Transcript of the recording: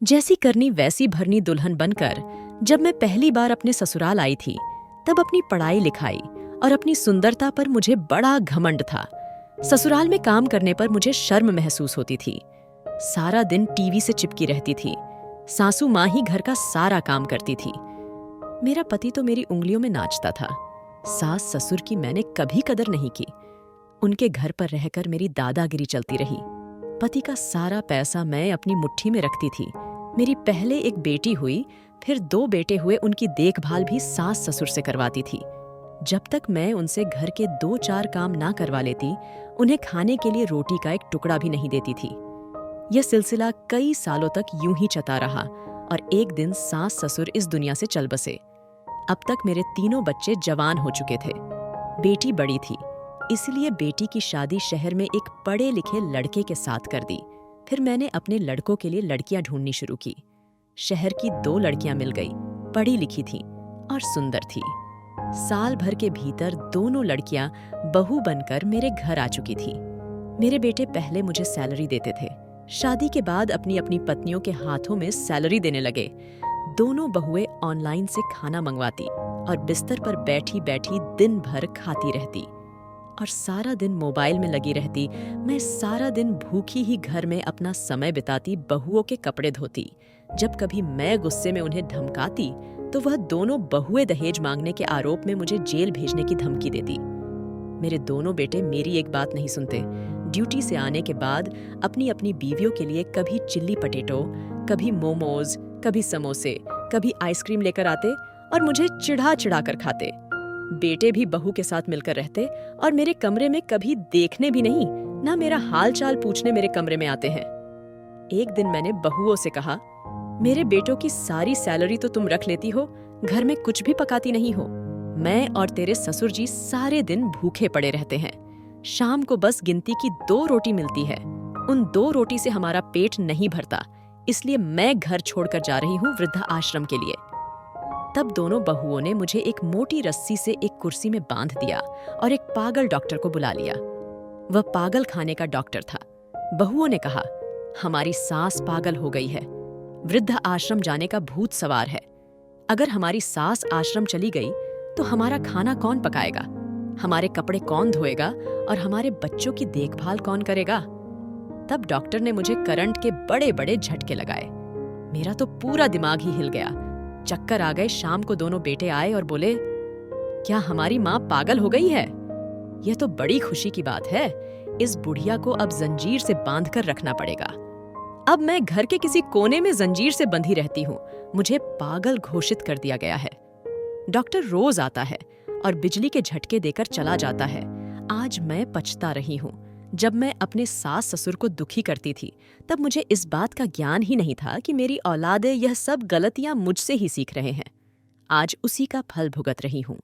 जैसी करनी वैसी भरनी दुल्हन बनकर जब मैं पहली बार अपने ससुराल आई थी, तब अपनी पढ़ाई लिखाई और अपनी सुंदरता पर मुझे बड़ा घमंड था। ससुराल में काम करने पर मुझे शर्म महसूस होती थी। सारा दिन टीवी से चिपकी रहती थी। सासू माँ ही घर का सारा काम करती थी। मेरा पति तो मेरी उंगलियों में नाचता था। सास ससुर की मैंने कभी कदर नहीं की। उनके घर पर रहकर मेरी दादागिरी चलती रही। पति का सारा पैसा मैं अपनी मुट्ठी में रखती थी। मेरी पहले एक बेटी हुई, फिर 2 बेटे हुए। उनकी देखभाल भी सास ससुर से करवाती थी। जब तक मैं उनसे घर के 2-4 काम ना करवा लेती, उन्हें खाने के लिए रोटी का एक टुकड़ा भी नहीं देती थी। यह सिलसिला कई सालों तक यूं ही चलता रहा और एक दिन सास ससुर इस दुनिया से चल बसे। अब तक मेरे तीनों बच्चे जवान हो चुके थे। बेटी बड़ी थी, इसलिए बेटी की शादी शहर में एक पढ़े लिखे लड़के के साथ कर दी। फिर मैंने अपने लड़कों के लिए लड़कियां ढूंढनी शुरू की। शहर की 2 लड़कियां मिल गई, पढ़ी लिखी थीं और सुंदर थी। साल भर के भीतर दोनों लड़कियां बहू बनकर मेरे घर आ चुकी थीं। मेरे बेटे पहले मुझे सैलरी देते थे, शादी के बाद अपनी अपनी पत्नियों के हाथों में सैलरी देने लगे। दोनों बहुएं ऑनलाइन से खाना मंगवाती और बिस्तर पर बैठी बैठी दिन भर खाती रहती और सारा दिन मोबाइल में लगी रहती। मैं सारा दिन भूखी ही घर में अपना समय बिताती, बहुओं के कपड़े धोती। जब कभी मैं गुस्से में उन्हें धमकाती तो वह दोनों बहुएं दहेज मांगने के आरोप में मुझे जेल भेजने की धमकी देती। मेरे दोनों बेटे मेरी एक बात नहीं सुनते। ड्यूटी से आने के बाद अपनी अपनी बीवियों के लिए कभी चिल्ली पटेटो, कभी मोमोज, कभी समोसे, कभी आइसक्रीम लेकर आते और मुझे चिढ़ा चिढ़ा कर खाते। बेटे भी बहू के साथ मिलकर रहते और मेरे कमरे में कभी देखने भी नहीं, ना मेरा हाल चाल पूछने मेरे कमरे में आते हैं। एक दिन मैंने बहुओं से कहा, मेरे बेटों की सारी सैलरी तो तुम रख लेती हो, घर में कुछ भी पकाती नहीं हो। मैं और तेरे ससुर जी सारे दिन भूखे पड़े रहते हैं। शाम को बस गिनती की 2 रोटी मिलती है। उन 2 रोटी से हमारा पेट नहीं भरता, इसलिए मैं घर छोड़कर जा रही हूँ वृद्धा आश्रम के लिए। तब दोनों बहुओं ने मुझे एक मोटी रस्सी से एक कुर्सी में बांध दिया और एक पागल डॉक्टर को बुला लिया। वह पागल खाने का डॉक्टर था। बहुओं ने कहा, हमारी सास पागल हो गई है, वृद्धा आश्रम जाने का भूत सवार है। अगर हमारी सास आश्रम चली गई तो हमारा खाना कौन पकाएगा, हमारे कपड़े कौन धोएगा और हमारे बच्चों की देखभाल कौन करेगा। तब डॉक्टर ने मुझे करंट के बड़े बड़े झटके लगाए। मेरा तो पूरा दिमाग ही हिल गया, चक्कर आ गए। शाम को दोनों बेटे आए और बोले, क्या हमारी माँ पागल हो गई है? यह तो बड़ी खुशी की बात है। इस बुढ़िया को अब जंजीर से बांध कर रखना पड़ेगा। अब मैं घर के किसी कोने में जंजीर से बंधी रहती हूँ। मुझे पागल घोषित कर दिया गया है। डॉक्टर रोज आता है और बिजली के झटके देकर चला जाता है। आज मैं पछता रही हूँ। जब मैं अपने सास ससुर को दुखी करती थी, तब मुझे इस बात का ज्ञान ही नहीं था कि मेरी औलादे यह सब गलतियां मुझसे ही सीख रहे हैं। आज उसी का फल भुगत रही हूँ।